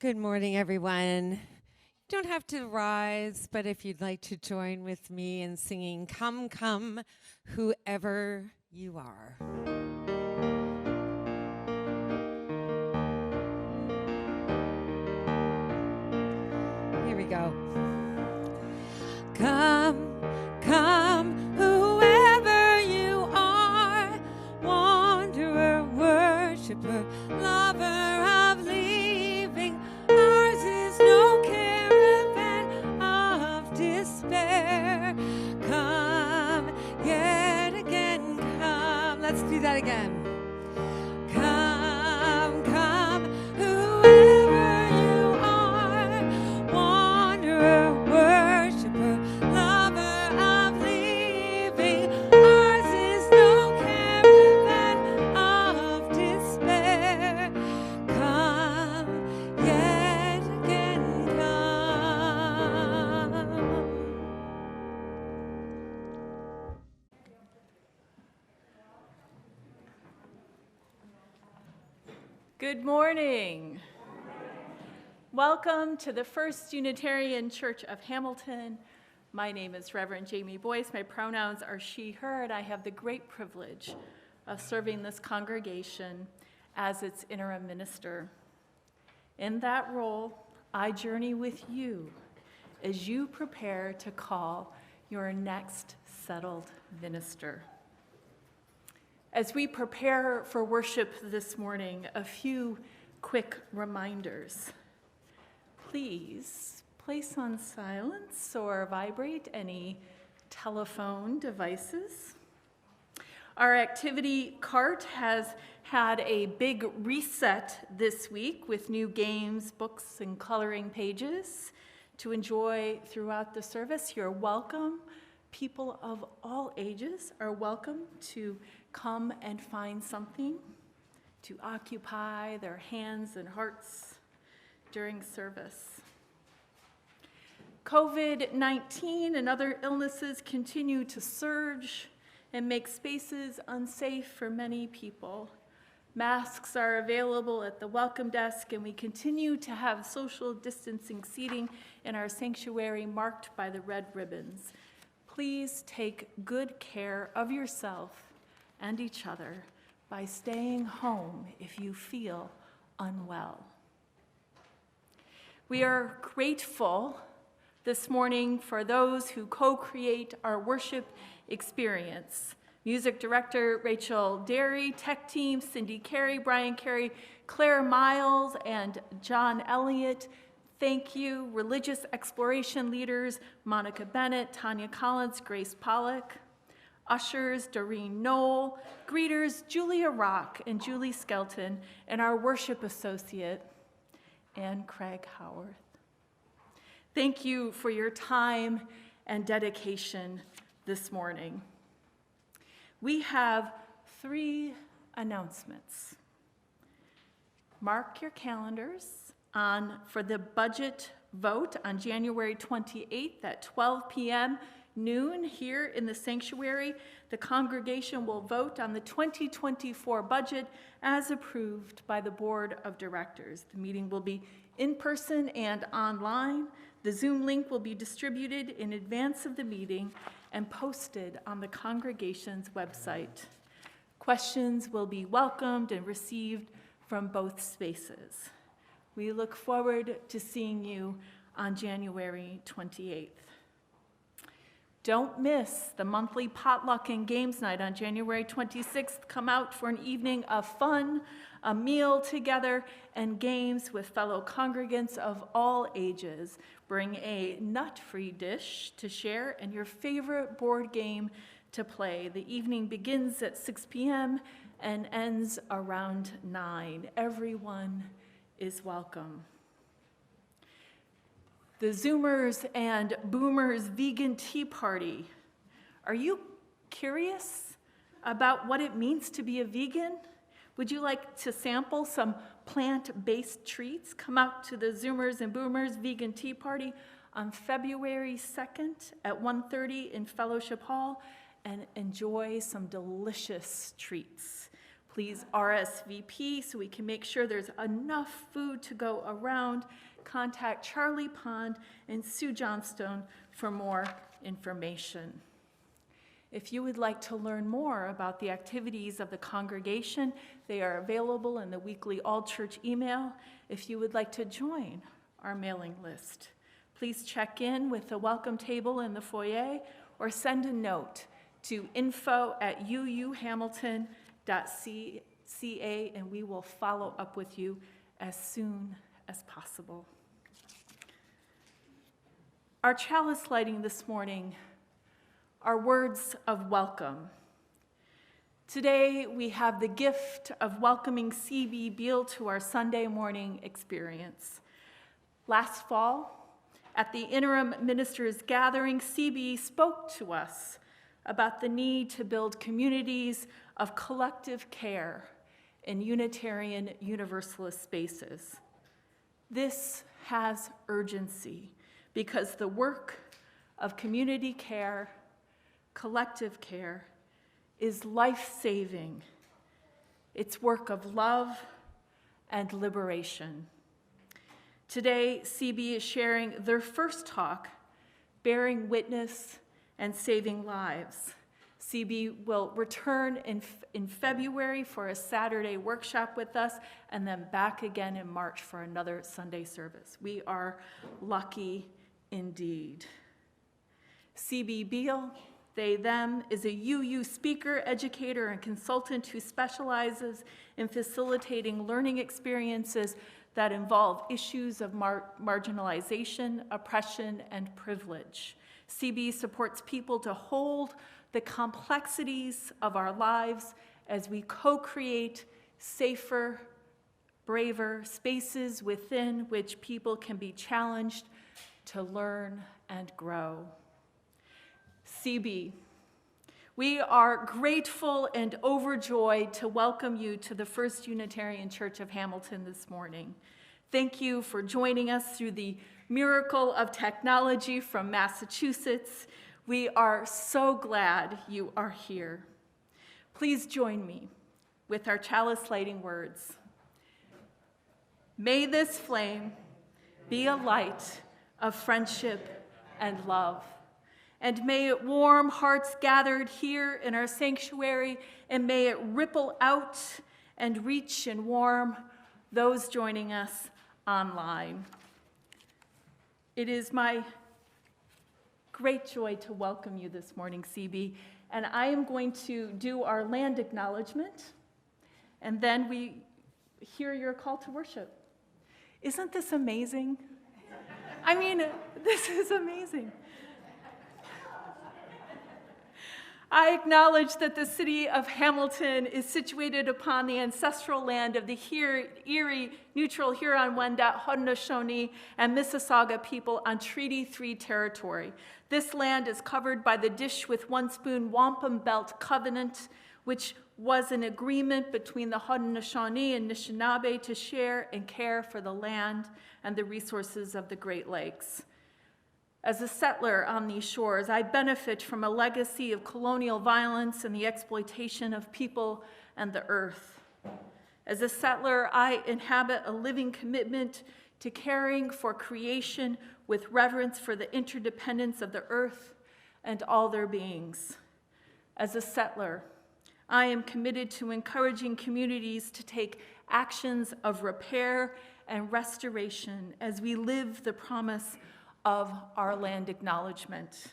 Good morning, everyone. You don't have to rise, but if you'd like to join with me in singing Come, Come, Whoever You Are. Here we go. Come, come, whoever you are, wanderer, worshiper, lover of leaving. Ours is no caravan of despair. Come, yet again, come. Let's do that again. Come, come, whoever you are, wanderer, worshiper, lover of leaving. Ours is no caravan of despair. Come, yet again, come. Good morning. Welcome to the First Unitarian Church of Hamilton. My name is Reverend Jamie Boyce. My pronouns are she, her, and I have the great privilege of serving this congregation as its interim minister. In that role, I journey with you as you prepare to call your next settled minister. As we prepare for worship this morning, a few quick reminders. Please place on silence or vibrate any telephone devices. Our activity cart has had a big reset this week with new games, books, and coloring pages to enjoy throughout the service. You're welcome. People of all ages are welcome to come and find something to occupy their hands and hearts during service. COVID-19 and other illnesses continue to surge and make spaces unsafe for many people. Masks are available at the welcome desk, and we continue to have social distancing seating in our sanctuary marked by the red ribbons. Please take good care of yourself and each other by staying home if you feel unwell. We are grateful this morning for those who co-create our worship experience. Music director Rachel Derry, tech team Cindy Carey, Brian Carey, Claire Miles, and John Elliott. Thank you. Religious exploration leaders Monica Bennett, Tanya Collins, Grace Pollock. Ushers, Doreen Knoll, greeters, Julia Rock and Julie Skelton, and our worship associate, Ann Craig Howarth. Thank you for your time and dedication this morning. We have 3 announcements. Mark your calendars for the budget vote on January 28th at 12 p.m. noon here in the sanctuary. The congregation will vote on the 2024 budget as approved by the Board of Directors. The meeting will be in person and online. The Zoom link will be distributed in advance of the meeting and posted on the congregation's website. Questions will be welcomed and received from both spaces. We look forward to seeing you on January 28th. Don't miss the monthly potluck and games night on January 26th. Come out for an evening of fun, a meal together, and games with fellow congregants of all ages. Bring a nut-free dish to share and your favorite board game to play. The evening begins at 6 p.m. and ends around 9. Everyone is welcome. The Zoomers and Boomers Vegan Tea Party. Are you curious about what it means to be a vegan? Would you like to sample some plant-based treats? Come out to the Zoomers and Boomers Vegan Tea Party on February 2nd at 1:30 in Fellowship Hall and enjoy some delicious treats. Please RSVP so we can make sure there's enough food to go around. Contact Charlie Pond and Sue Johnstone for more information. If you would like to learn more about the activities of the congregation, they are available in the weekly all-church email. If you would like to join our mailing list, please check in with the welcome table in the foyer or send a note to info@uuhamilton.ca, and we will follow up with you as soon as possible. Our chalice lighting this morning are words of welcome. Today, we have the gift of welcoming C.B. Beal to our Sunday morning experience. Last fall, at the interim ministers' gathering, C.B. spoke to us about the need to build communities of collective care in Unitarian Universalist spaces. This has urgency because the work of community care, collective care, is life-saving. It's work of love and liberation. Today, CB is sharing their first talk, Bearing Witness and Saving Lives. CB will return in February for a Saturday workshop with us, and then back again in March for another Sunday service. We are lucky indeed. CB Beal, they, them, is a UU speaker, educator, and consultant who specializes in facilitating learning experiences that involve issues of marginalization, oppression, and privilege. CB supports people to hold the complexities of our lives as we co-create safer, braver spaces within which people can be challenged to learn and grow. CB, we are grateful and overjoyed to welcome you to the First Unitarian Church of Hamilton this morning. Thank you for joining us through the miracle of technology from Massachusetts. We are so glad you are here. Please join me with our chalice lighting words. May this flame be a light of friendship and love, and may it warm hearts gathered here in our sanctuary, and may it ripple out and reach and warm those joining us online. It is my great joy to welcome you this morning, CB, and I am going to do our land acknowledgement, and then we hear your call to worship. Isn't this amazing? I mean, this is amazing. I acknowledge that the city of Hamilton is situated upon the ancestral land of the Erie, Neutral Huron-Wendat, Haudenosaunee, and Mississauga people on Treaty 3 territory. This land is covered by the Dish with One Spoon Wampum Belt Covenant, which was an agreement between the Haudenosaunee and Anishinaabe to share and care for the land and the resources of the Great Lakes. As a settler on these shores, I benefit from a legacy of colonial violence and the exploitation of people and the earth. As a settler, I inhabit a living commitment to caring for creation with reverence for the interdependence of the earth and all their beings. As a settler, I am committed to encouraging communities to take actions of repair and restoration as we live the promise of our land acknowledgement.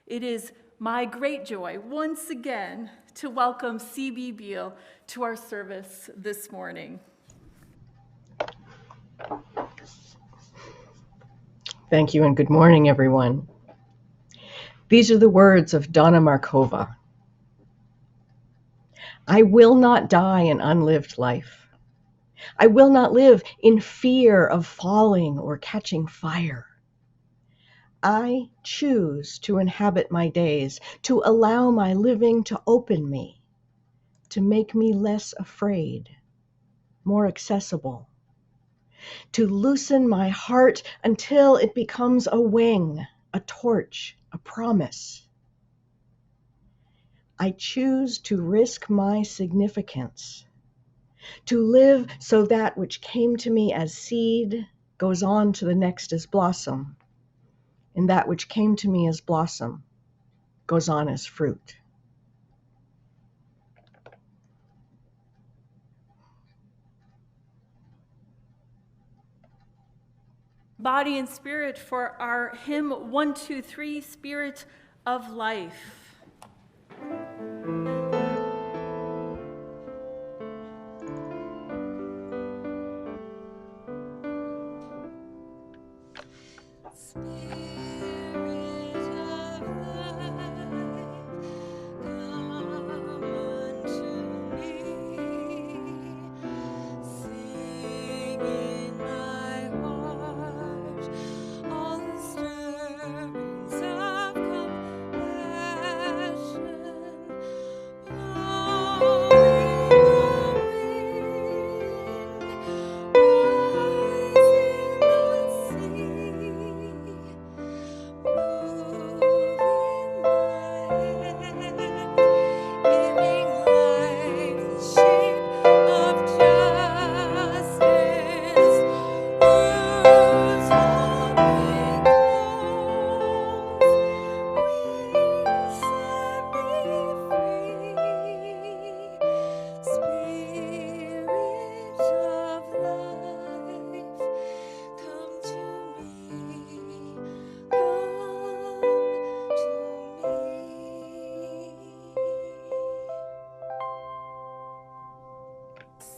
It is my great joy once again to welcome C.B. Beal to our service this morning. Thank you and good morning, everyone. These are the words of Donna Markova. I will not die an unlived life. I will not live in fear of falling or catching fire. I choose to inhabit my days, to allow my living to open me, to make me less afraid, more accessible, to loosen my heart until it becomes a wing, a torch, a promise. I choose to risk my significance, To live so that which came to me as seed goes on to the next as blossom, and that which came to me as blossom goes on as fruit. Body and spirit for our hymn 123, Spirit of Life.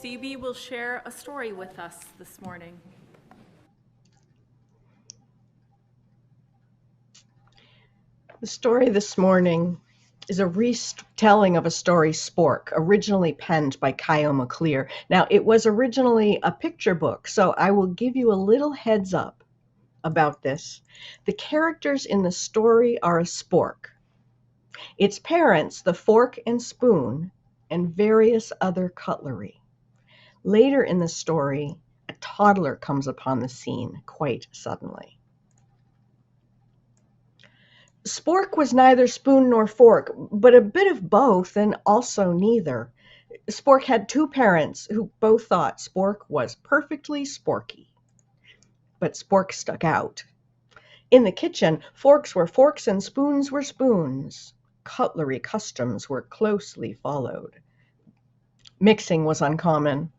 CB will share a story with us this morning. The story this morning is a retelling of a story, Spork, originally penned by Kyle McClear. Now, it was originally a picture book, so I will give you a little heads up about this. The characters in the story are a spork. Its parents, the fork and spoon, and various other cutlery. Later in the story, a toddler comes upon the scene quite suddenly. Spork was neither spoon nor fork, but a bit of both and also neither. Spork had two parents who both thought Spork was perfectly sporky. But Spork stuck out. In the kitchen, forks were forks and spoons were spoons. Cutlery customs were closely followed. Mixing was uncommon.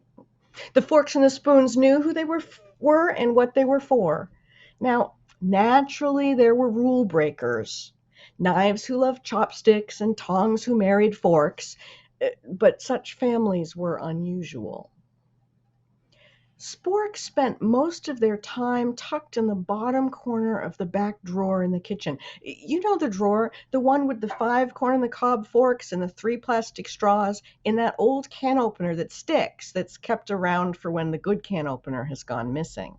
The forks and the spoons knew who they were and what they were for. Now, naturally, there were rule breakers. Knives who loved chopsticks and tongs who married forks, but such families were unusual. Spork spent most of their time tucked in the bottom corner of the back drawer in the kitchen. You know the drawer, the one with the 5 corn-on-the-cob forks and the 3 plastic straws in that old can opener that sticks, that's kept around for when the good can opener has gone missing.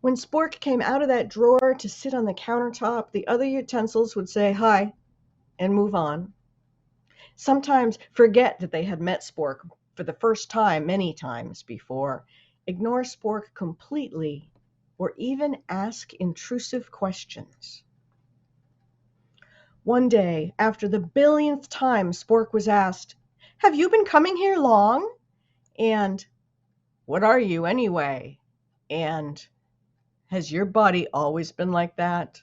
When Spork came out of that drawer to sit on the countertop, the other utensils would say hi and move on. Sometimes forget that they had met Spork for the first time many times before, ignore Spork completely, or even ask intrusive questions. One day, after the billionth time Spork was asked, "Have you been coming here long?" And, "What are you anyway?" And, "Has your body always been like that?"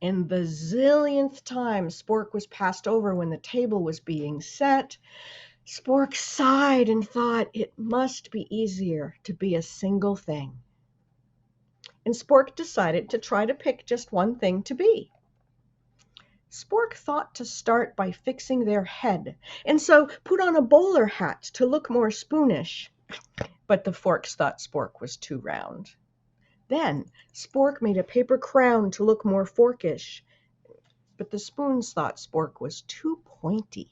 And the zillionth time Spork was passed over when the table was being set, Spork sighed and thought it must be easier to be a single thing. And Spork decided to try to pick just one thing to be. Spork thought to start by fixing their head, and so put on a bowler hat to look more spoonish. But the forks thought Spork was too round. Then Spork made a paper crown to look more forkish, but the spoons thought Spork was too pointy.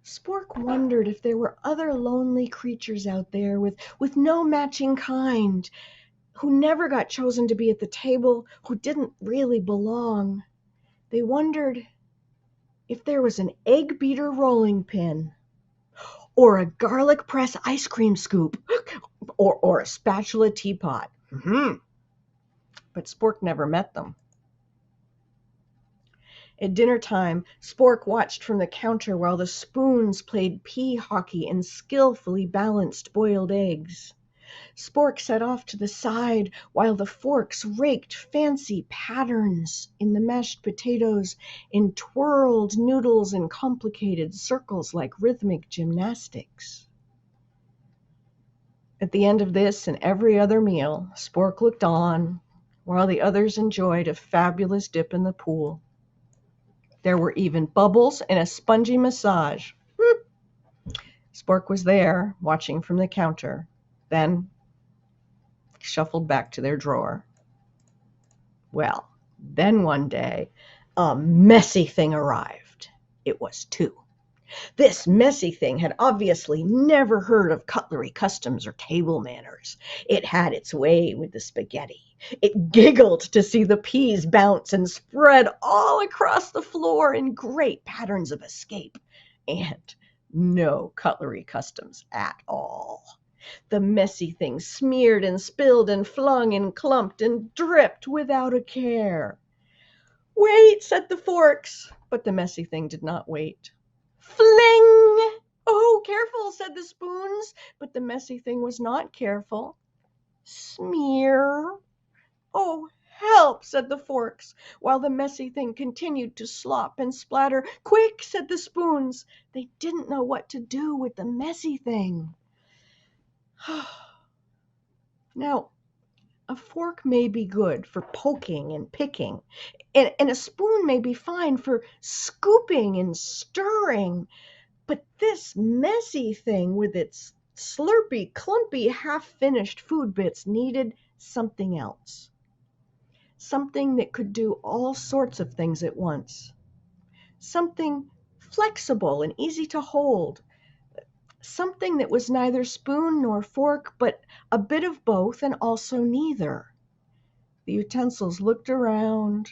Spork wondered if there were other lonely creatures out there with no matching kind, who never got chosen to be at the table, who didn't really belong. They wondered if there was an egg beater rolling pin, or a garlic press ice cream scoop, or a spatula teapot. But Spork never met them. At dinner time, Spork watched from the counter while the spoons played pea hockey and skillfully balanced boiled eggs. Spork sat off to the side while the forks raked fancy patterns in the mashed potatoes and twirled noodles in complicated circles like rhythmic gymnastics. At the end of this and every other meal, Spork looked on while the others enjoyed a fabulous dip in the pool. There were even bubbles and a spongy massage. Spork was there, watching from the counter, then shuffled back to their drawer. Well, then one day, a messy thing arrived. It was two. This messy thing had obviously never heard of cutlery customs or table manners. It had its way with the spaghetti. It giggled to see the peas bounce and spread all across the floor in great patterns of escape. And no cutlery customs at all. The messy thing smeared and spilled and flung and clumped and dripped without a care. "Wait," said the forks, but the messy thing did not wait. "Fling!" "Oh, careful," said the spoons, but the messy thing was not careful. "Smear!" "Oh, help," said the forks, while the messy thing continued to slop and splatter. "Quick," said the spoons. They didn't know what to do with the messy thing. Now, a fork may be good for poking and picking, and a spoon may be fine for scooping and stirring, but this messy thing with its slurpy, clumpy, half-finished food bits needed something else. Something that could do all sorts of things at once. Something flexible and easy to hold. Something that was neither spoon nor fork, but a bit of both and also neither. The utensils looked around,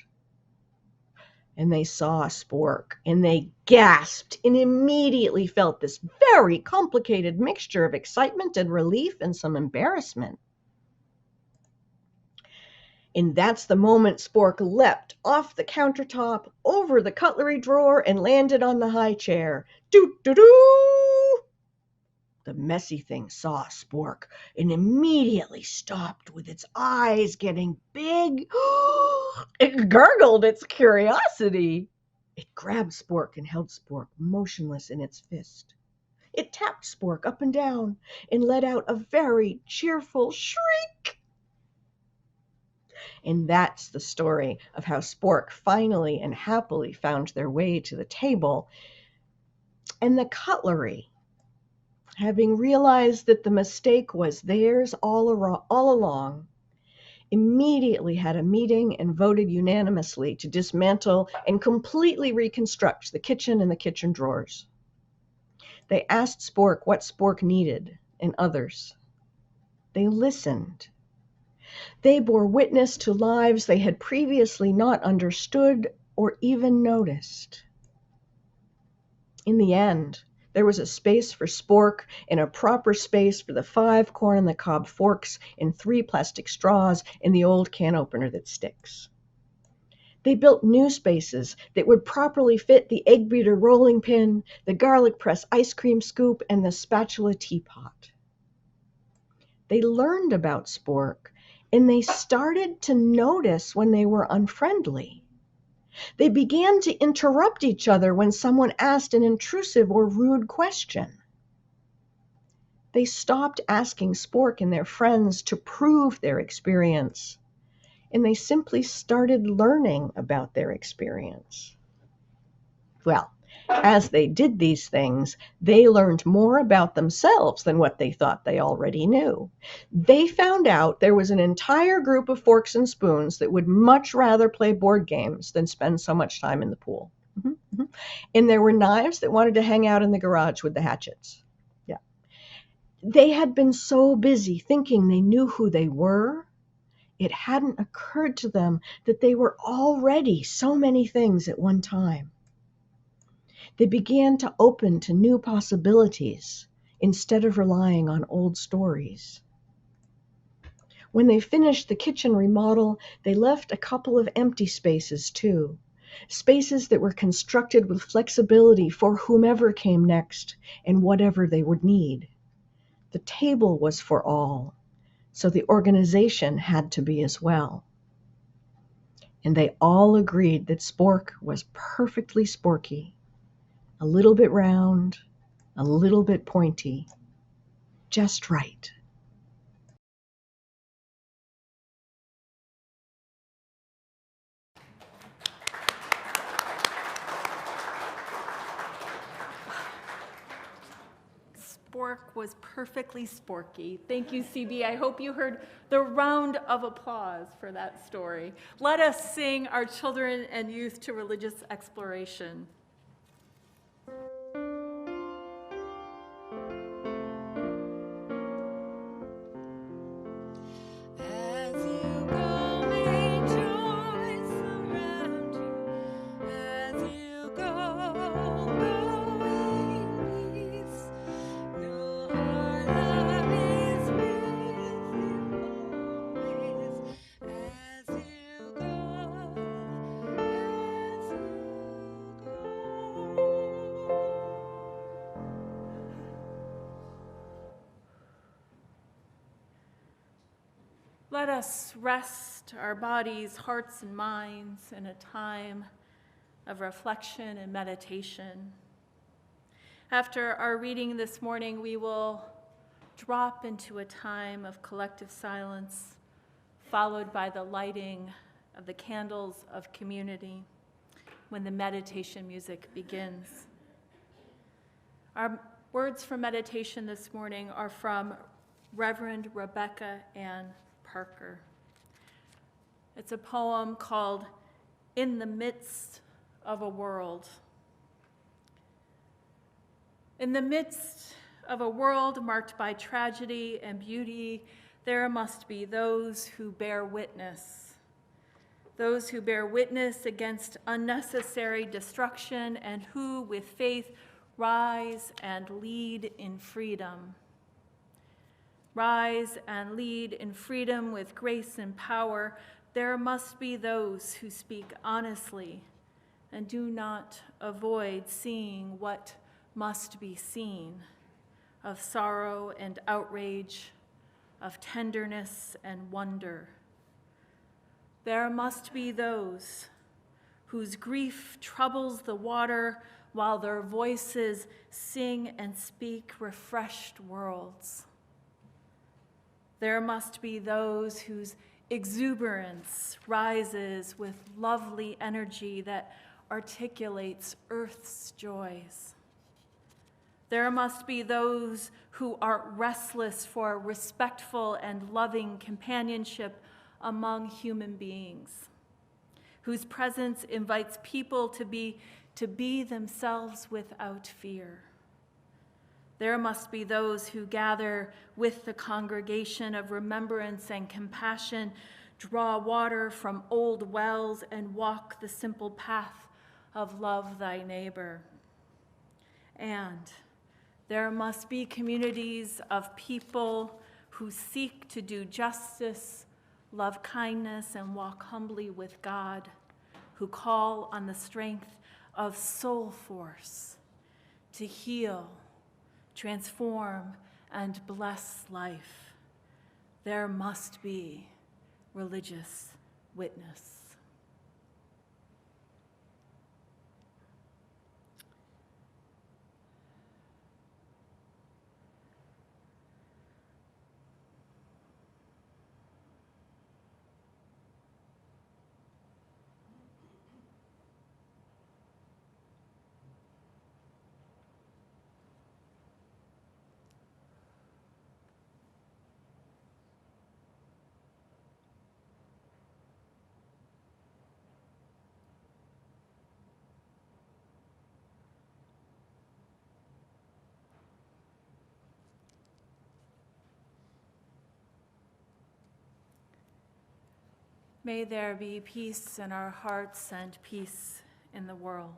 and they saw a spork, and they gasped and immediately felt this very complicated mixture of excitement and relief and some embarrassment. And that's the moment Spork leapt off the countertop, over the cutlery drawer, and landed on the high chair. Doo-doo-doo! The messy thing saw Spork and immediately stopped with its eyes getting big. It gurgled its curiosity. It grabbed Spork and held Spork motionless in its fist. It tapped Spork up and down and let out a very cheerful shriek. And that's the story of how Spork finally and happily found their way to the table. And the cutlery, having realized that the mistake was theirs all along, immediately had a meeting and voted unanimously to dismantle and completely reconstruct the kitchen and the kitchen drawers. They asked Spork what Spork needed and others. They listened. They bore witness to lives they had previously not understood or even noticed. In the end, there was a space for Spork and a proper space for the 5 corn-on-the-cob forks and 3 plastic straws and the old can opener that sticks. They built new spaces that would properly fit the egg beater rolling pin, the garlic press ice cream scoop, and the spatula teapot. They learned about Spork, and they started to notice when they were unfriendly. They began to interrupt each other when someone asked an intrusive or rude question. They stopped asking Spork and their friends to prove their experience, and they simply started learning about their experience. Well, as they did these things, they learned more about themselves than what they thought they already knew. They found out there was an entire group of forks and spoons that would much rather play board games than spend so much time in the pool. And there were knives that wanted to hang out in the garage with the hatchets. Yeah. They had been so busy thinking they knew who they were, it hadn't occurred to them that they were already so many things at one time. They began to open to new possibilities instead of relying on old stories. When they finished the kitchen remodel, they left a couple of empty spaces too. spaces that were constructed with flexibility for whomever came next and whatever they would need. The table was for all, so the organization had to be as well. And they all agreed that Spork was perfectly sporky, a little bit round, a little bit pointy, just right. Spork was perfectly sporky. Thank you, CB. I hope you heard the round of applause for that story. Let us sing our children and youth to religious exploration. As you go, may joy surround you. As you go, in peace. Know our love is with you always. As you go, as you go. Let us rest our bodies, hearts, and minds in a time of reflection and meditation. After our reading this morning, we will drop into a time of collective silence, followed by the lighting of the candles of community when the meditation music begins. Our words for meditation this morning are from Reverend Rebecca Ann Parker. It's a poem called In the Midst of a World. In the midst of a world marked by tragedy and beauty, there must be those who bear witness. Those who bear witness against unnecessary destruction and who, with faith, rise and lead in freedom. Rise and lead in freedom with grace and power. There must be those who speak honestly and do not avoid seeing what must be seen, of sorrow and outrage, of tenderness and wonder. There must be those whose grief troubles the water while their voices sing and speak refreshed worlds. There must be those whose exuberance rises with lovely energy that articulates earth's joys. There must be those who are restless for respectful and loving companionship among human beings, whose presence invites people to be themselves without fear. There must be those who gather with the congregation of remembrance and compassion, draw water from old wells, and walk the simple path of love thy neighbor. And there must be communities of people who seek to do justice, love kindness, and walk humbly with God, who call on the strength of soul force to heal, transform, and bless life. There must be religious witness. May there be peace in our hearts and peace in the world.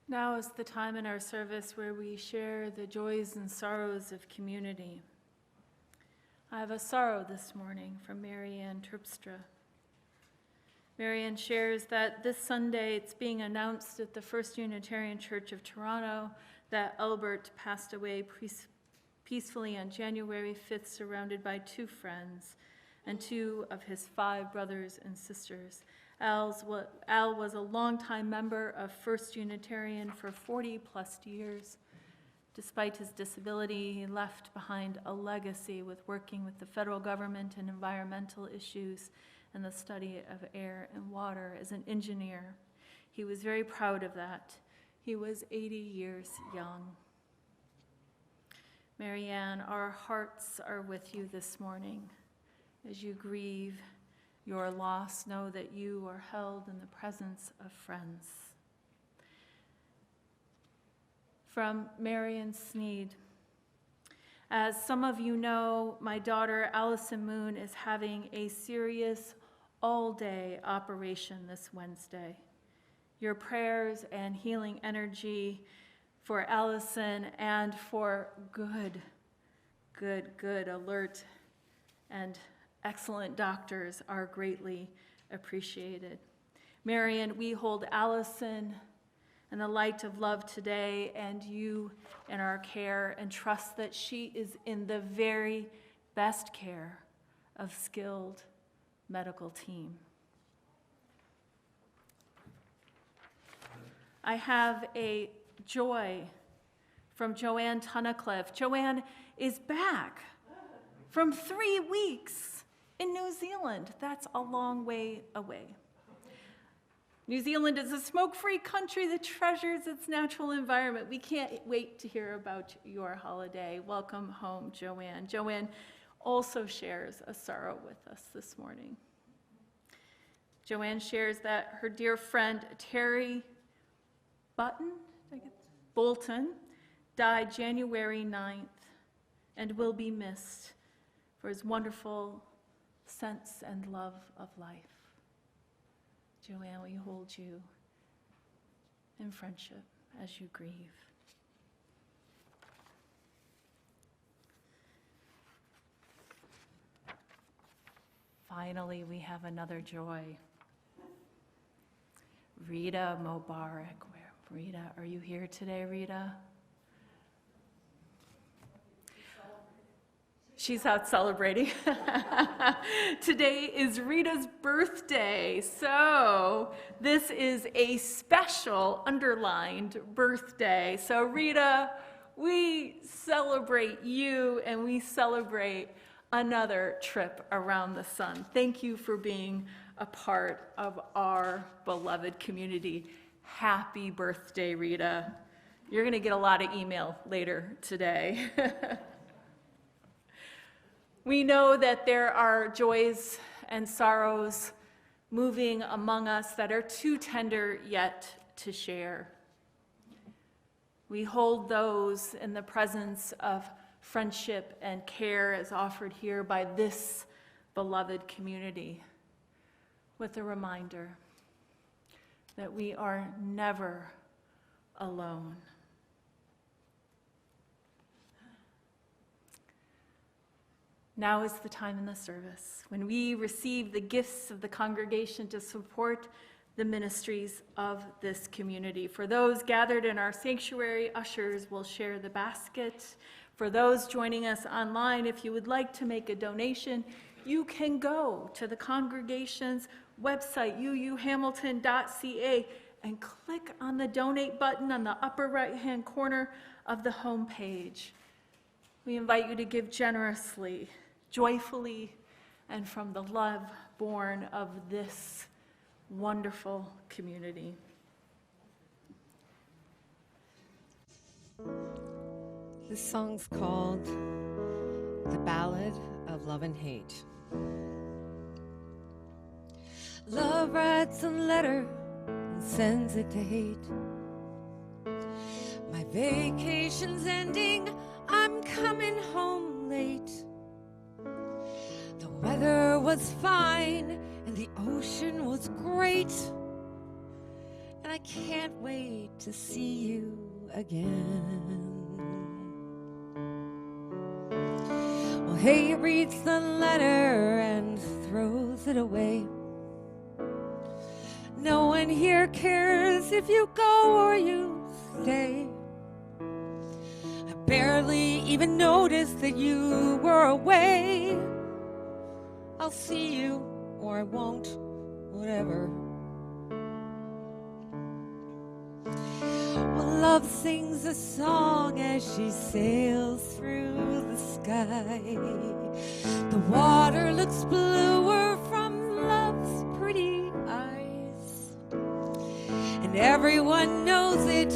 Now is the time in our service where we share the joys and sorrows of community. I have a sorrow this morning from Marianne Terpstra. Marianne shares that this Sunday it's being announced at the First Unitarian Church of Toronto that Albert passed away peacefully on January 5th, surrounded by 2 friends and 2 of his 5 brothers and sisters. Al was a longtime member of First Unitarian for 40-plus years. Despite his disability, he left behind a legacy with working with the federal government and environmental issues and the study of air and water as an engineer. He was very proud of that. He was 80 years young. Marianne, our hearts are with you this morning. As you grieve your loss, know that you are held in the presence of friends. From Marion Sneed. As some of you know, my daughter Allison Moon is having a serious all-day operation this Wednesday. Your prayers and healing energy for Allison and for good, alert, and excellent doctors are greatly appreciated. Marion, we hold Allison in the light of love today and you in our care, and trust that she is in the very best care of skilled medical team. I have a joy from Joanne Tunnicliffe. Joanne is back from 3 weeks in New Zealand. That's a long way away. New Zealand is a smoke-free country that treasures its natural environment. We can't wait to hear about your holiday. Welcome home, Joanne. Joanne also shares a sorrow with us this morning. Joanne shares that her dear friend Terry Bolton died January 9th and will be missed for his wonderful sense and love of life. Joanne, we hold you in friendship as you grieve. Finally, we have another joy. Rita Mubarak. Rita, are you here today, Rita? She's out celebrating. Today is Rita's birthday, so this is a special underlined birthday. So Rita, we celebrate you and we celebrate another trip around the sun. Thank you for being a part of our beloved community. Happy birthday, Rita. You're going to get a lot of email later today. We know that there are joys and sorrows moving among us that are too tender yet to share. We hold those in the presence of friendship and care as offered here by this beloved community, with a reminder that we are never alone. Now is the time in the service when we receive the gifts of the congregation to support the ministries of this community. For those gathered in our sanctuary, ushers will share the basket. For those joining us online, if you would like to make a donation, you can go to the congregation's website, uuhamilton.ca, and click on the donate button on the upper right-hand corner of the home page. We invite you to give generously, joyfully, and from the love born of this wonderful community. This song's called The Ballad of Love and Hate. Love writes a letter and sends it to hate. My vacation's ending, I'm coming home late. The weather was fine and the ocean was great, and I can't wait to see you again. Well, he reads the letter and throws it away. No one here cares if you go or you stay. I barely even noticed that you were away. I'll see you or I won't, whatever. Well, love sings a song as she sails through the sky. The water looks bluer from love's pretty eyes. And everyone knows it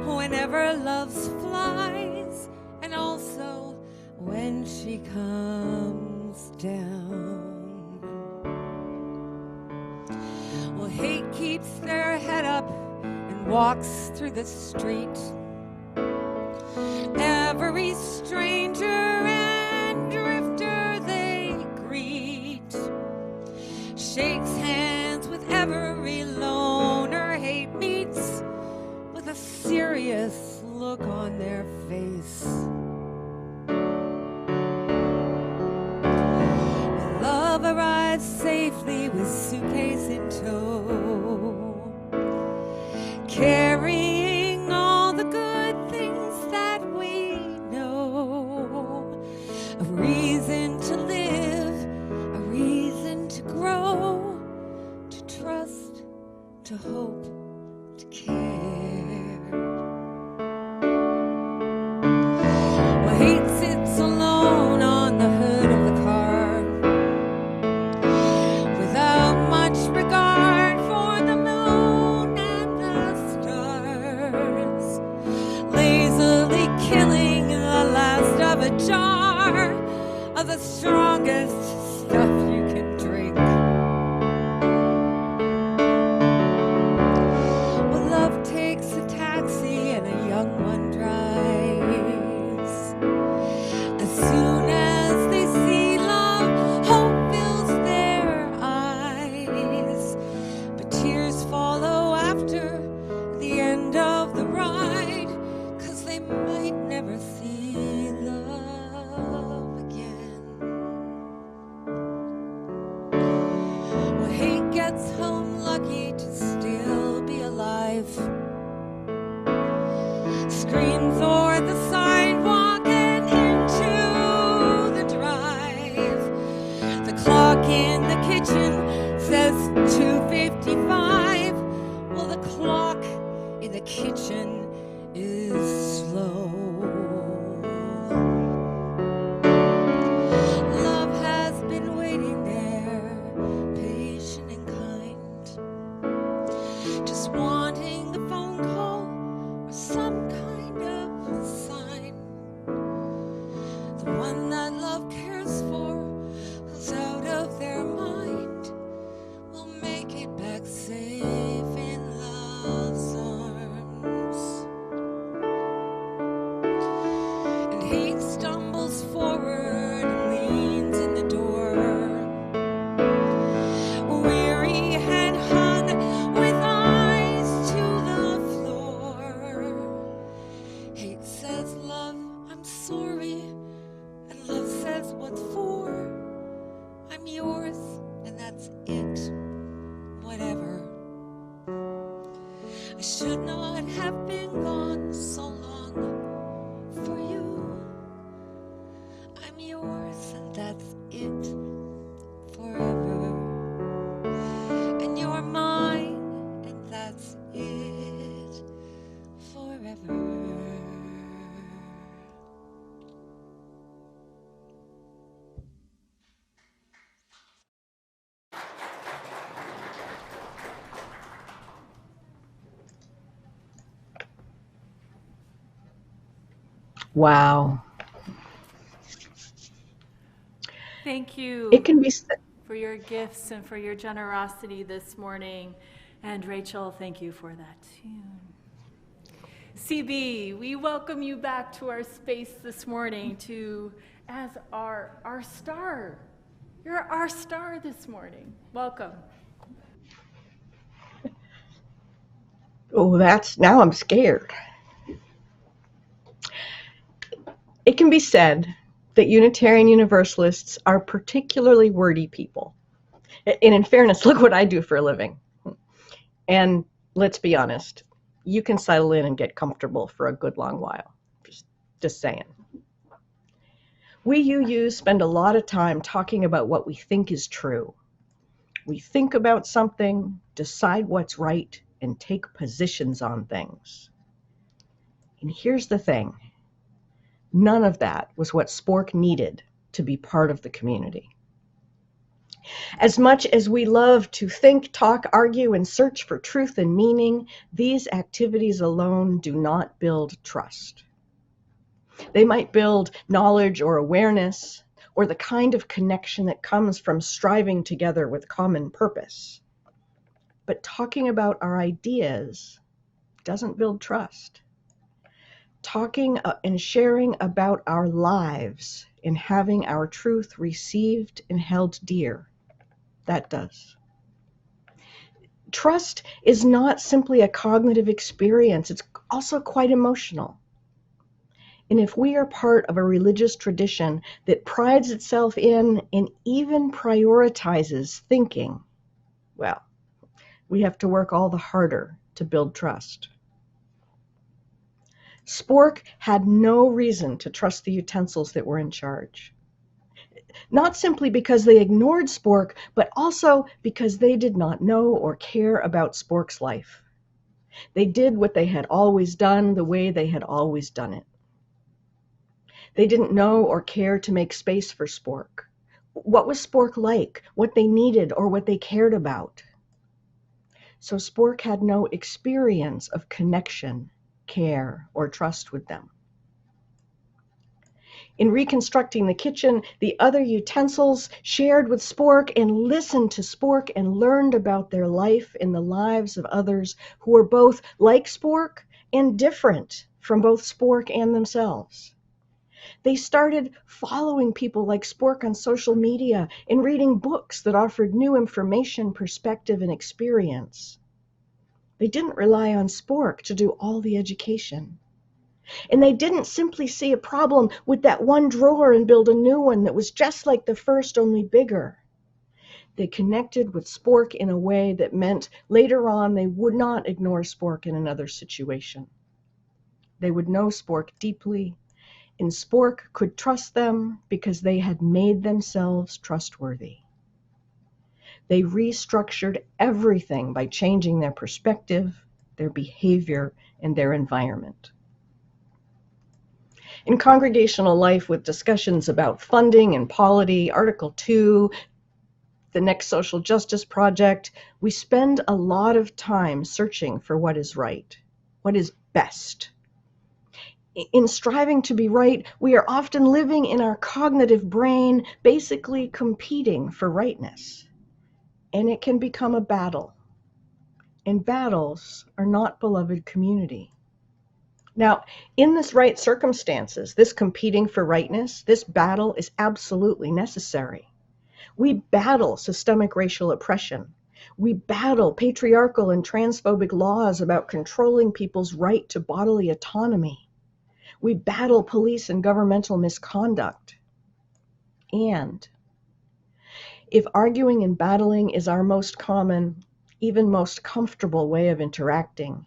whenever love flies, and also when she comes down. Well, hate keeps their head up and walks through the street. Every stranger and drifter they greet, shakes hands with every loner hate meets, with a serious look on their face. Love arrives safely with suitcase in tow, carrying all the good things that we know. A reason to live, a reason to grow, to trust, to hope, to care. Well, hate sits alone on the hood of the car, without much regard for the moon and the stars, lazily killing the last of a jar of the strongest stuff you can drink. Well, love takes a taxi and a young one drives. As soon as they see love, hope fills their eyes. But tears follow after the end of the ride, 'cause they might never see love again. Well, hate gets home lucky to still be alive. Screams o'er the sidewalk and into the drive. The clock in the kitchen says 2:55. Well, the clock in the kitchen is slow. Love has been waiting there, patient and kind, just wanting a phone call or some kind of sign. The one that love cares for, who's out of their mind, will make it back safe in love's arms. And hate stumbles forward and leans in the door, weary head hung with eyes to the floor. Hate says, love, I'm sorry. And love says, what for? I'm yours, and that's it. Whatever. I should not have been gone so long for you. I'm yours, and that's it. Forever. And you're mine, and that's it. Forever. Wow. Thank you It can be said. for your gifts and for your generosity this morning. And Rachel, thank you for that tune. CB, we welcome you back to our space this morning as our star. You're our star this morning. Welcome. Oh, now I'm scared. It can be said that Unitarian Universalists are particularly wordy people. And in fairness, look what I do for a living. And let's be honest, you can settle in and get comfortable for a good long while. Just saying. We UUs spend a lot of time talking about what we think is true. We think about something, decide what's right, and take positions on things. And here's the thing. None of that was what Spork needed to be part of the community. As much as we love to think, talk, argue, and search for truth and meaning, these activities alone do not build trust. They might build knowledge or awareness, or the kind of connection that comes from striving together with common purpose. But talking about our ideas doesn't build trust. Talking and sharing about our lives and having our truth received and held dear, that does. Trust is not simply a cognitive experience, it's also quite emotional. And if we are part of a religious tradition that prides itself in and even prioritizes thinking, well, we have to work all the harder to build trust. Spork had no reason to trust the utensils that were in charge. Not simply because they ignored Spork, but also because they did not know or care about Spork's life. They did what they had always done the way they had always done it. They didn't know or care to make space for Spork. What was Spork like, what they needed, or what they cared about? So Spork had no experience of connection, care, or trust with them. In reconstructing the kitchen, the other utensils shared with Spork and listened to Spork and learned about their life and the lives of others who were both like Spork and different from both Spork and themselves. They started following people like Spork on social media and reading books that offered new information, perspective, and experience. They didn't rely on Spork to do all the education. And they didn't simply see a problem with that one drawer and build a new one that was just like the first, only bigger. They connected with Spork in a way that meant later on they would not ignore Spork in another situation. They would know Spork deeply, and Spork could trust them because they had made themselves trustworthy. They restructured everything by changing their perspective, their behavior, and their environment. In congregational life, with discussions about funding and polity, Article 2, the next social justice project, we spend a lot of time searching for what is right, what is best. In striving to be right, we are often living in our cognitive brain, basically competing for rightness. And it can become a battle. And battles are not beloved community. Now, in this right circumstances, this competing for rightness, this battle is absolutely necessary. We battle systemic racial oppression. We battle patriarchal and transphobic laws about controlling people's right to bodily autonomy. We battle police and governmental misconduct. And if arguing and battling is our most common, even most comfortable way of interacting,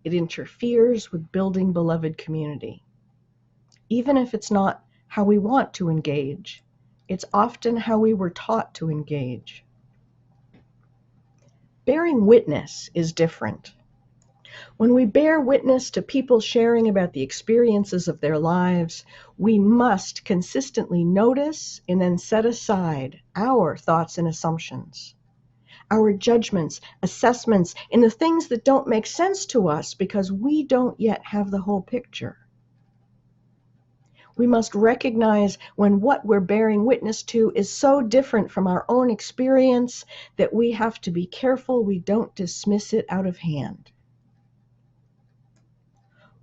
it interferes with building beloved community. Even if it's not how we want to engage, it's often how we were taught to engage. Bearing witness is different. When we bear witness to people sharing about the experiences of their lives, we must consistently notice and then set aside our thoughts and assumptions, our judgments, assessments, and the things that don't make sense to us because we don't yet have the whole picture. We must recognize when what we're bearing witness to is so different from our own experience that we have to be careful we don't dismiss it out of hand.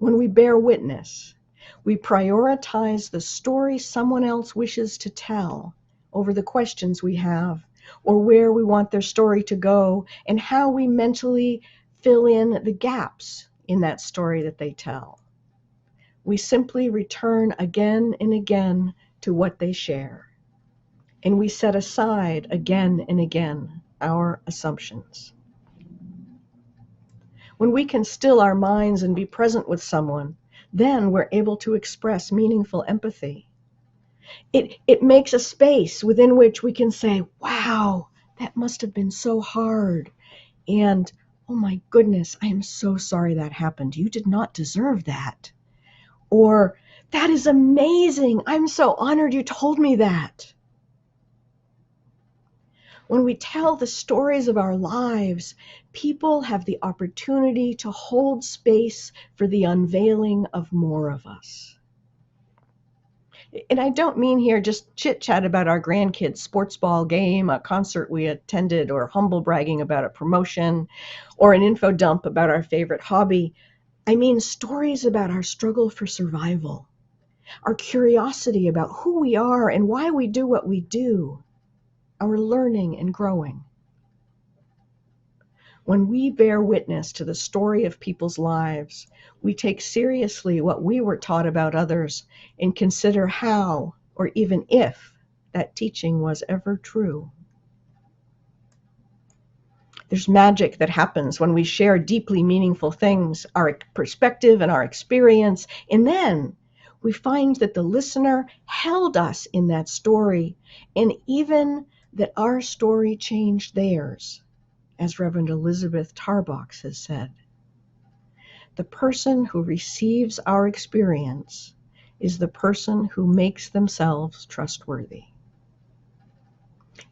When we bear witness, we prioritize the story someone else wishes to tell over the questions we have, or where we want their story to go, and how we mentally fill in the gaps in that story that they tell. We simply return again and again to what they share, and we set aside again and again our assumptions. When we can still our minds and be present with someone, then we're able to express meaningful empathy. It makes a space within which we can say, wow, that must have been so hard. And, oh my goodness, I am so sorry that happened. You did not deserve that. Or, that is amazing. I'm so honored you told me that. When we tell the stories of our lives, people have the opportunity to hold space for the unveiling of more of us. And I don't mean here just chit-chat about our grandkids' sports ball game, a concert we attended, or humble bragging about a promotion, or an info dump about our favorite hobby. I mean stories about our struggle for survival, our curiosity about who we are and why we do what we do, our learning and growing. When we bear witness to the story of people's lives, we take seriously what we were taught about others and consider how, or even if, that teaching was ever true. There's magic that happens when we share deeply meaningful things, our perspective and our experience, and then we find that the listener held us in that story, and even that our story changed theirs, as Reverend Elizabeth Tarbox has said. The person who receives our experience is the person who makes themselves trustworthy.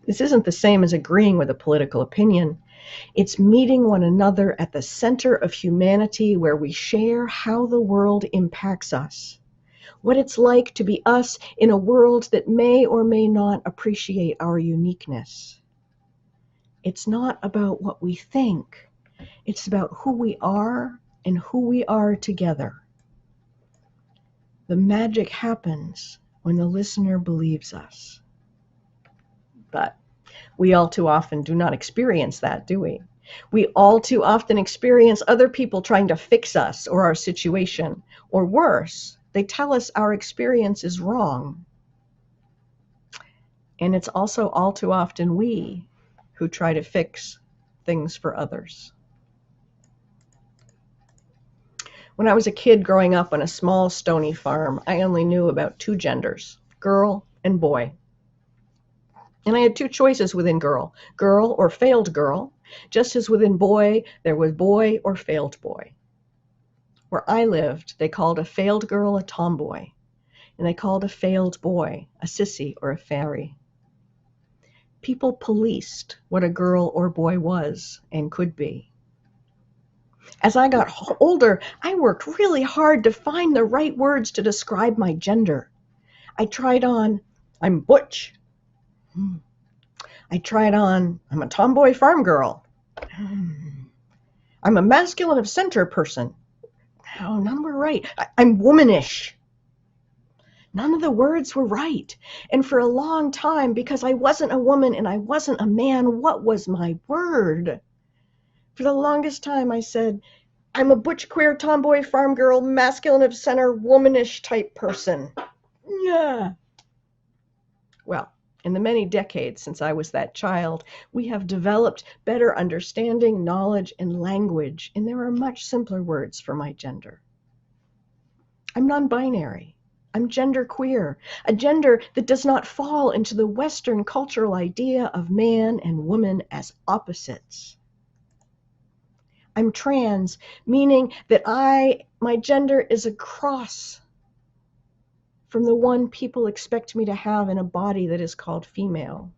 This isn't the same as agreeing with a political opinion. It's meeting one another at the center of humanity, where we share how the world impacts us, what it's like to be us in a world that may or may not appreciate our uniqueness. It's not about what we think. It's about who we are and who we are together. The magic happens when the listener believes us. But we all too often do not experience that, do we? We all too often experience other people trying to fix us or our situation, or worse, they tell us our experience is wrong. And it's also all too often we who try to fix things for others. When I was a kid growing up on a small stony farm, I only knew about two genders, girl and boy. And I had two choices within girl or failed girl, just as within boy there was boy or failed boy. Where I lived, they called a failed girl a tomboy, and they called a failed boy a sissy or a fairy. People policed what a girl or boy was and could be. As I got older, I worked really hard to find the right words to describe my gender. I tried on, I'm butch. I tried on, I'm a tomboy farm girl. I'm a masculine of center person. Oh, none were right. I'm womanish. None of the words were right. And for a long time, because I wasn't a woman and I wasn't a man, what was my word? For the longest time, I said, I'm a butch, queer, tomboy, farm girl, masculine of center, womanish type person. Yeah. Well, in the many decades since I was that child, we have developed better understanding, knowledge, and language, and there are much simpler words for my gender. I'm non-binary. I'm genderqueer, a gender that does not fall into the Western cultural idea of man and woman as opposites. I'm trans, meaning that my gender is a cross from the one people expect me to have in a body that is called female.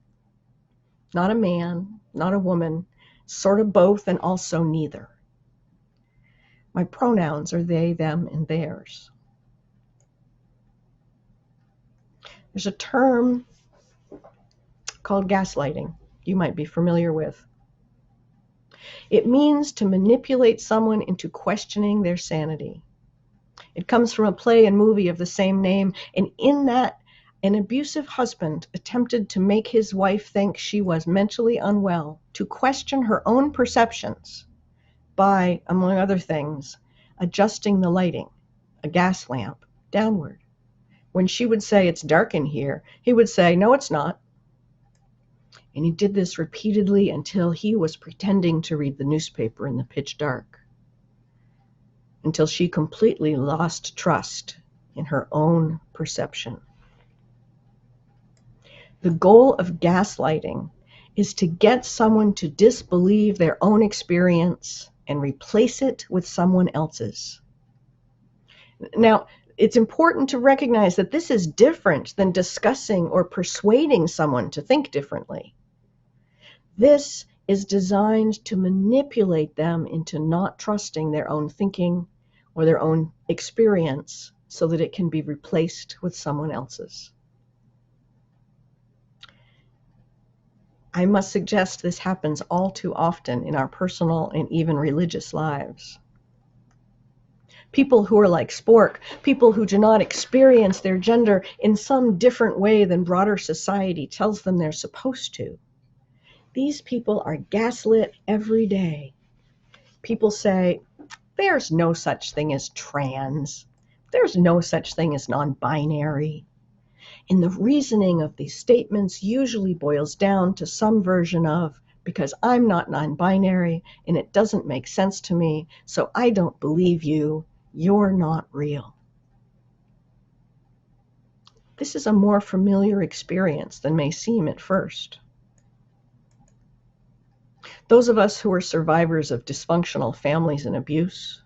Not a man, not a woman, sort of both and also neither. My pronouns are they, them, and theirs. There's a term called gaslighting you might be familiar with. It means to manipulate someone into questioning their sanity. It comes from a play and movie of the same name, and in that, an abusive husband attempted to make his wife think she was mentally unwell, to question her own perceptions by, among other things, adjusting the lighting, a gas lamp, downward. When she would say, "It's dark in here," he would say, "No, it's not." And he did this repeatedly until he was pretending to read the newspaper in the pitch dark, until she completely lost trust in her own perception. The goal of gaslighting is to get someone to disbelieve their own experience and replace it with someone else's. Now, it's important to recognize that this is different than discussing or persuading someone to think differently. This is designed to manipulate them into not trusting their own thinking or their own experience so that it can be replaced with someone else's. I must suggest this happens all too often in our personal and even religious lives. People who are like Spork, people who do not experience their gender in some different way than broader society tells them they're supposed to. These people are gaslit every day. People say, "There's no such thing as trans. There's no such thing as non-binary." And the reasoning of these statements usually boils down to some version of, "Because I'm not non-binary and it doesn't make sense to me, so I don't believe you. You're not real." This is a more familiar experience than may seem at first. Those of us who are survivors of dysfunctional families and abuse,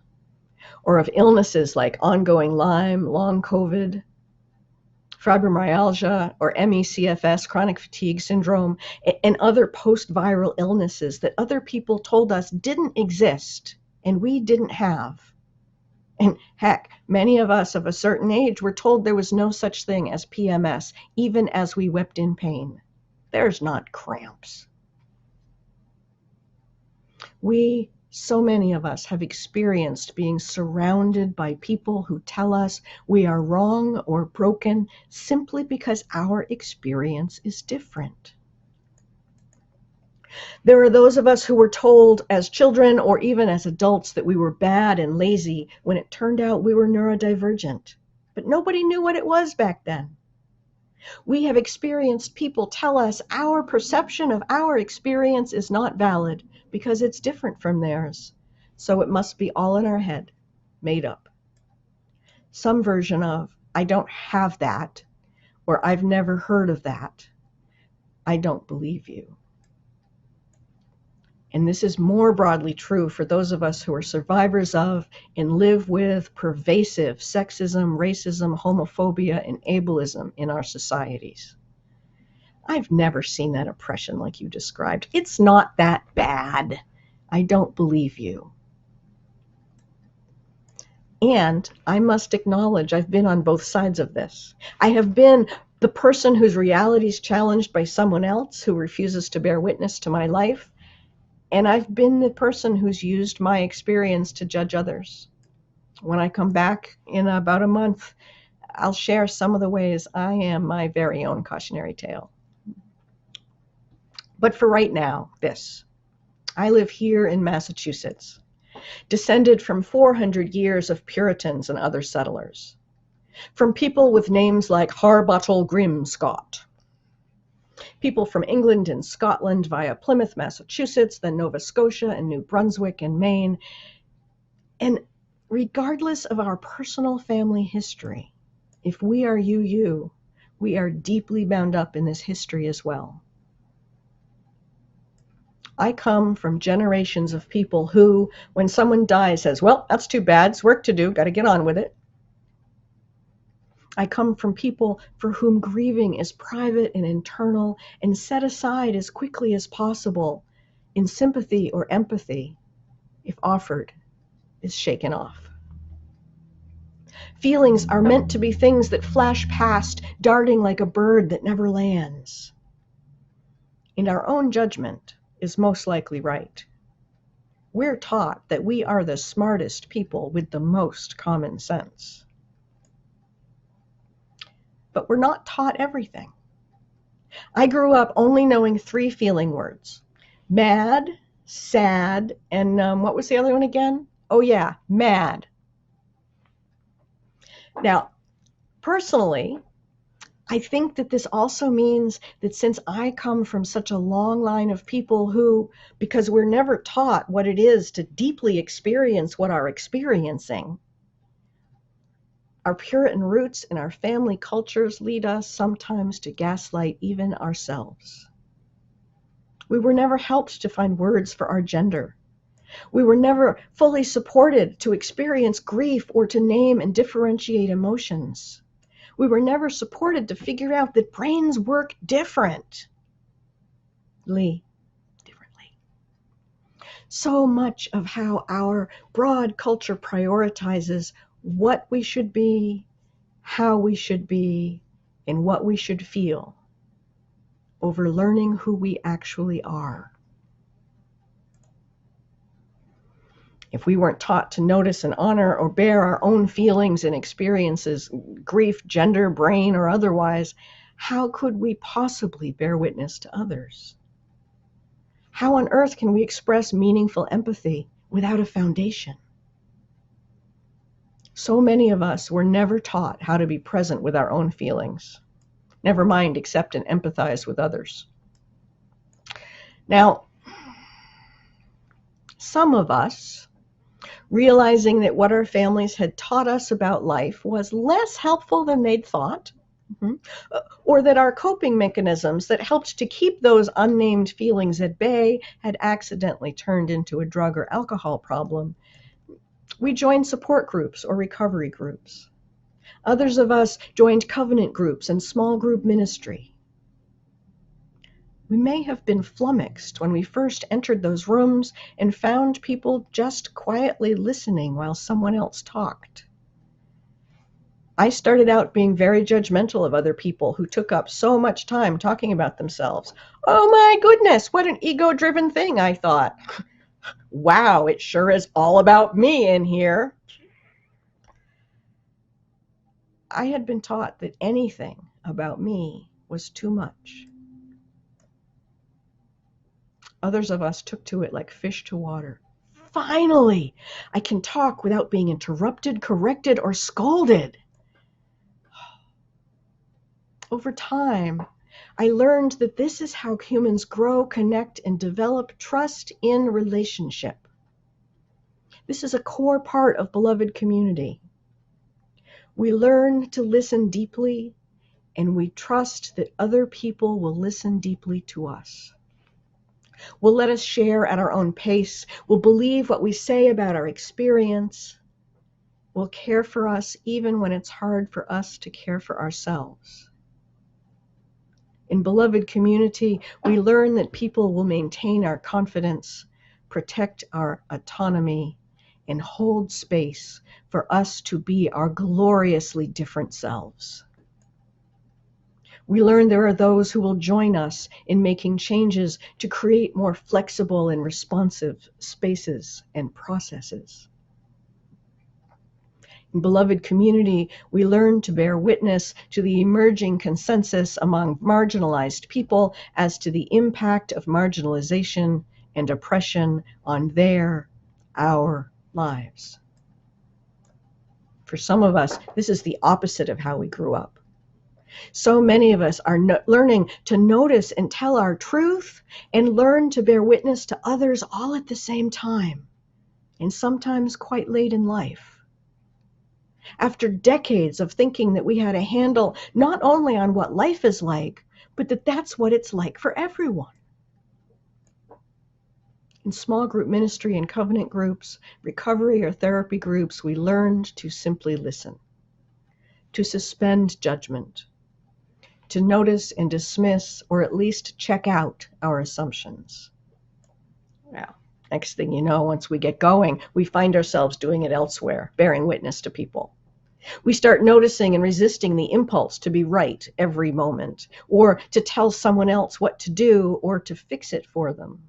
or of illnesses like ongoing Lyme, long COVID, fibromyalgia, or ME/CFS, chronic fatigue syndrome, and other post-viral illnesses that other people told us didn't exist and we didn't have. And heck, many of us of a certain age were told there was no such thing as PMS, even as we wept in pain. There's not cramps. So many of us have experienced being surrounded by people who tell us we are wrong or broken simply because our experience is different. There are those of us who were told as children or even as adults that we were bad and lazy when it turned out we were neurodivergent, but nobody knew what it was back then. We have experienced people tell us our perception of our experience is not valid because it's different from theirs, so it must be all in our head, made up. Some version of, "I don't have that," or "I've never heard of that. I don't believe you." And this is more broadly true for those of us who are survivors of and live with pervasive sexism, racism, homophobia, and ableism in our societies. "I've never seen that oppression like you described. It's not that bad. I don't believe you." And I must acknowledge I've been on both sides of this. I have been the person whose reality is challenged by someone else who refuses to bear witness to my life. And I've been the person who's used my experience to judge others. When I come back in about a month, I'll share some of the ways I am my very own cautionary tale. But for right now, this. I live here in Massachusetts, descended from 400 years of Puritans and other settlers, from people with names like Harbottle Grimscott, people from England and Scotland via Plymouth, Massachusetts, then Nova Scotia and New Brunswick and Maine. And regardless of our personal family history, if we are you, we are deeply bound up in this history as well. I come from generations of people who, when someone dies, says, "Well, that's too bad, it's work to do, got to get on with it." I come from people for whom grieving is private and internal and set aside as quickly as possible, in sympathy or empathy, if offered, is shaken off. Feelings are meant to be things that flash past, darting like a bird that never lands. And our own judgment is most likely right. We're taught that we are the smartest people with the most common sense. But we're not taught everything. I grew up only knowing 3 feeling words: mad, sad, and what was the other one again? Oh yeah, mad. Now, personally, I think that this also means that since I come from such a long line of people who, because we're never taught what it is to deeply experience what are experiencing, our Puritan roots and our family cultures lead us sometimes to gaslight even ourselves. We were never helped to find words for our gender. We were never fully supported to experience grief or to name and differentiate emotions. We were never supported to figure out that brains work differently. So much of how our broad culture prioritizes what we should be, how we should be, and what we should feel over learning who we actually are. If we weren't taught to notice and honor or bear our own feelings and experiences, grief, gender, brain, or otherwise, how could we possibly bear witness to others? How on earth can we express meaningful empathy without a foundation? So many of us were never taught how to be present with our own feelings. Never mind accept and empathize with others. Now, some of us, realizing that what our families had taught us about life was less helpful than they'd thought, or that our coping mechanisms that helped to keep those unnamed feelings at bay had accidentally turned into a drug or alcohol problem, we joined support groups or recovery groups. Others of us joined covenant groups and small group ministry. We may have been flummoxed when we first entered those rooms and found people just quietly listening while someone else talked. I started out being very judgmental of other people who took up so much time talking about themselves. Oh my goodness, what an ego-driven thing, I thought. Wow, it sure is all about me in here. I had been taught that anything about me was too much. Others of us took to it like fish to water. Finally, I can talk without being interrupted, corrected, or scolded. Over time, I learned that this is how humans grow, connect, and develop trust in relationship. This is a core part of beloved community. We learn to listen deeply, and we trust that other people will listen deeply to us. Will let us share at our own pace, will believe what we say about our experience, will care for us even when it's hard for us to care for ourselves. In beloved community, we learn that people will maintain our confidence, protect our autonomy, and hold space for us to be our gloriously different selves. We learn there are those who will join us in making changes to create more flexible and responsive spaces and processes. In beloved community, we learn to bear witness to the emerging consensus among marginalized people as to the impact of marginalization and oppression on our lives. For some of us, this is the opposite of how we grew up. So many of us are learning to notice and tell our truth and learn to bear witness to others all at the same time, and sometimes quite late in life. After decades of thinking that we had a handle not only on what life is like, but that that's what it's like for everyone. In small group ministry and covenant groups, recovery or therapy groups, we learned to simply listen, to suspend judgment, to notice and dismiss, or at least check out our assumptions. Well, next thing you know, once we get going, we find ourselves doing it elsewhere, bearing witness to people. We start noticing and resisting the impulse to be right every moment, or to tell someone else what to do, or to fix it for them.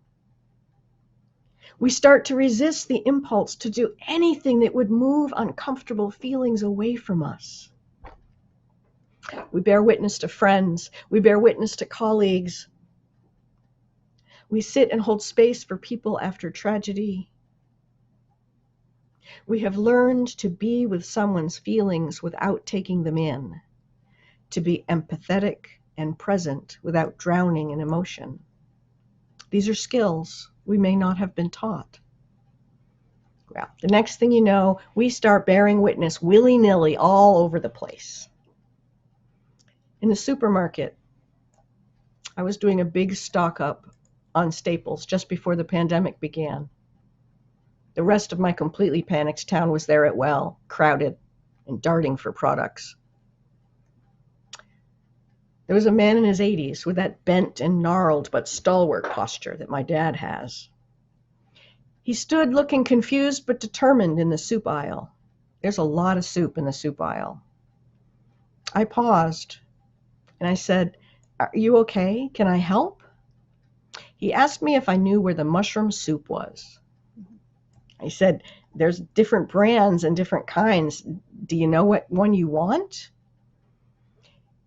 We start to resist the impulse to do anything that would move uncomfortable feelings away from us. We bear witness to friends. We bear witness to colleagues. We sit and hold space for people after tragedy. We have learned to be with someone's feelings without taking them in, to be empathetic and present without drowning in emotion. These are skills we may not have been taught. Well, the next thing you know, we start bearing witness willy-nilly all over the place. In the supermarket, I was doing a big stock up on staples just before the pandemic began. The rest of my completely panicked town was there at well, crowded and darting for products. There was a man in his 80s with that bent and gnarled but stalwart posture that my dad has. He stood looking confused but determined in the soup aisle. There's a lot of soup in the soup aisle. I paused and I said, "Are you okay? Can I help?" He asked me if I knew where the mushroom soup was. I said, "There's different brands and different kinds. Do you know what one you want?"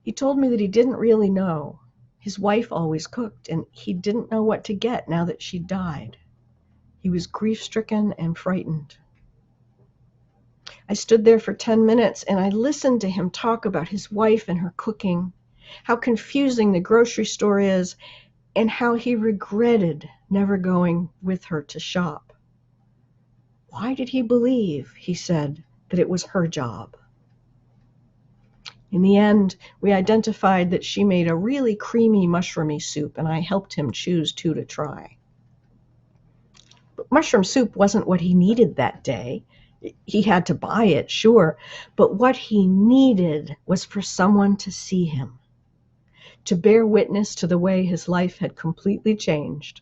He told me that he didn't really know. His wife always cooked, and he didn't know what to get now that she died. He was grief-stricken and frightened. I stood there for 10 minutes, and I listened to him talk about his wife and her cooking, how confusing the grocery store is, and how he regretted never going with her to shop. Why did he believe, he said, that it was her job? In the end, we identified that she made a really creamy mushroomy soup, and I helped him choose two to try. But mushroom soup wasn't what he needed that day. He had to buy it, sure, but what he needed was for someone to see him, to bear witness to the way his life had completely changed,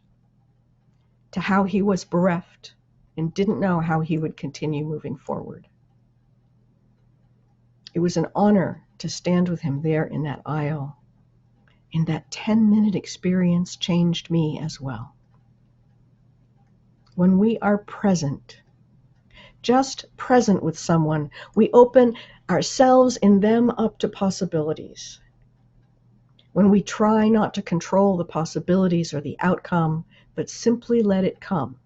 to how he was bereft and didn't know how he would continue moving forward. It was an honor to stand with him there in that aisle, and that 10-minute experience changed me as well. When we are present, just present with someone, we open ourselves and them up to possibilities. When we try not to control the possibilities or the outcome, but simply let it come,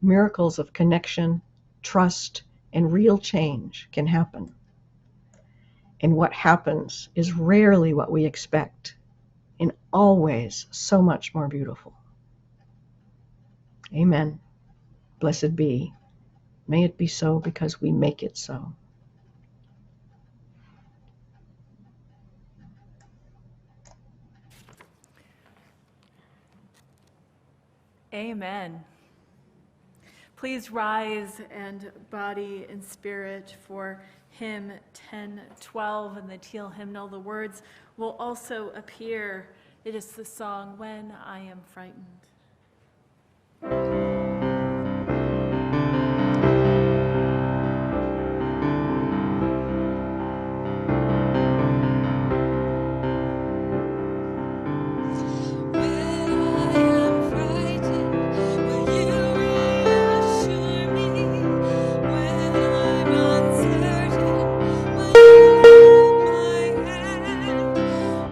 miracles of connection, trust, and real change can happen. And what happens is rarely what we expect, and always so much more beautiful. Amen. Blessed be. May it be so because we make it so. Amen. Please rise and body and spirit for hymn 1012 in the Teal hymnal. The words will also appear. It is the song, "When I Am Frightened."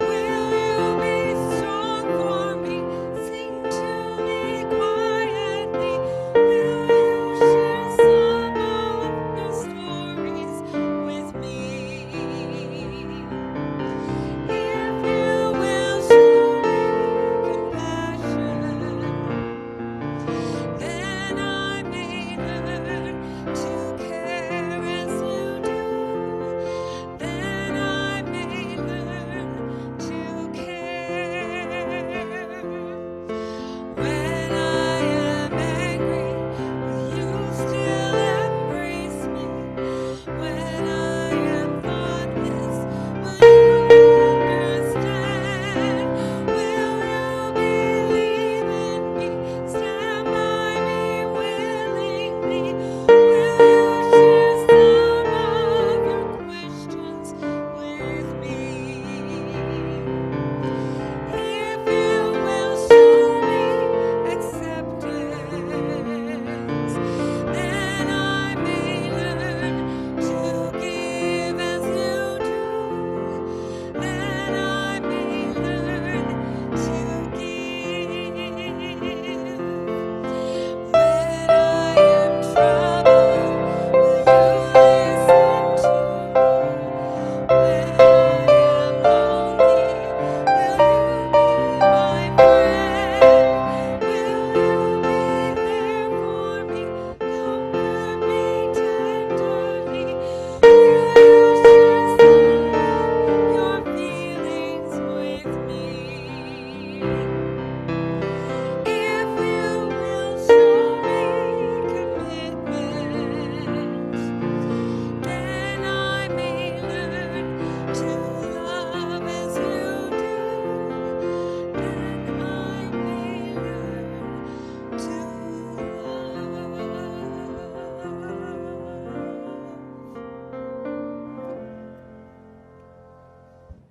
Will you be strong for me? Sing to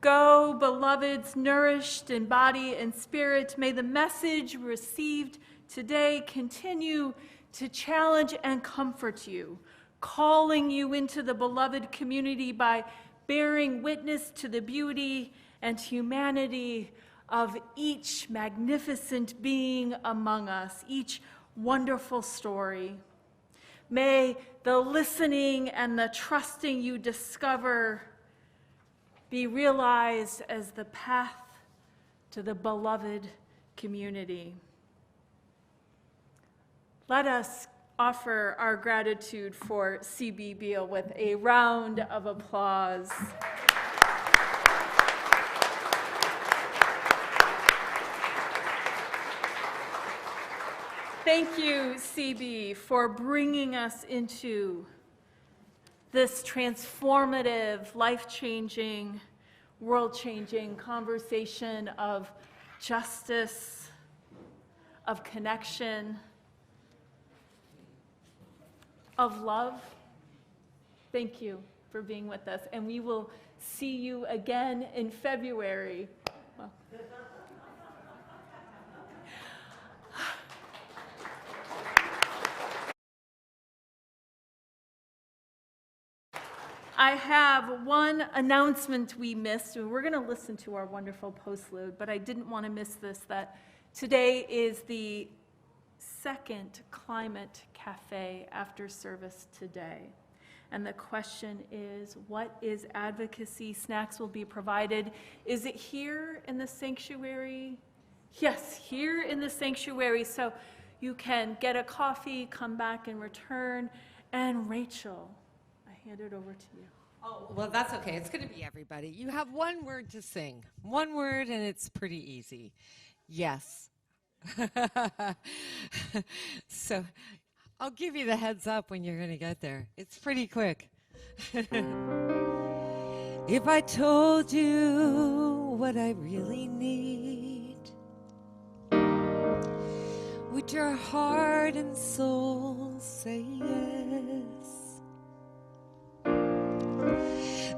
Go, beloveds, nourished in body and spirit. May the message received today continue to challenge and comfort you, calling you into the beloved community by bearing witness to the beauty and humanity of each magnificent being among us, each wonderful story. May the listening and the trusting you discover be realized as the path to the beloved community. Let us offer our gratitude for C.B. Beal with a round of applause. Thank you, CB, for bringing us into this transformative, life-changing, world-changing conversation of justice, of connection, of love. Thank you for being with us, and we will see you again in February. Well, I have one announcement we missed. We're going to listen to our wonderful postlude, but I didn't want to miss this, that today is the second Climate Cafe after service today. And the question is, what is advocacy? Snacks will be provided. Is it here in the sanctuary? Yes, here in the sanctuary. So you can get a coffee, come back and return. And Rachel, I hand it over to you. Oh, well, that's okay. It's going to be everybody. You have one word to sing. One word, and it's pretty easy. Yes. So I'll give you the heads up when you're going to get there. It's pretty quick. If I told you what I really need, would your heart and soul say yes?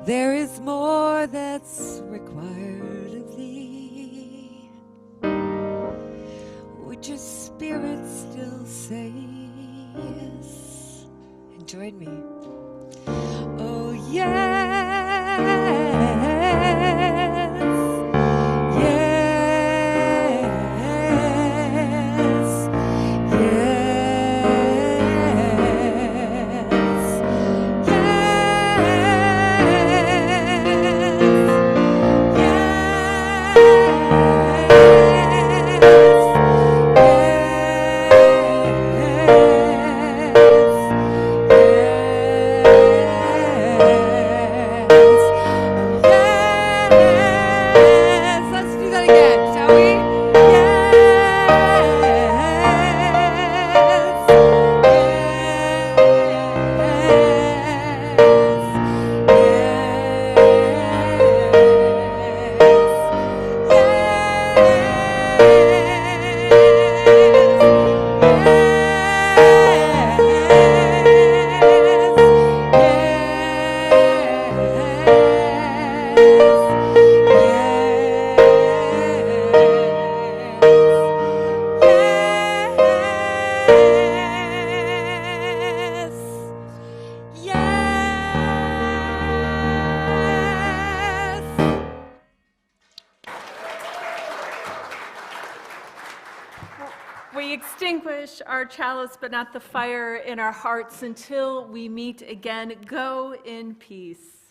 There is more that's required of thee. Would your spirit still say yes? And join me. Oh, yes. We extinguish our chalice, but not the fire in our hearts until we meet again. Go in peace.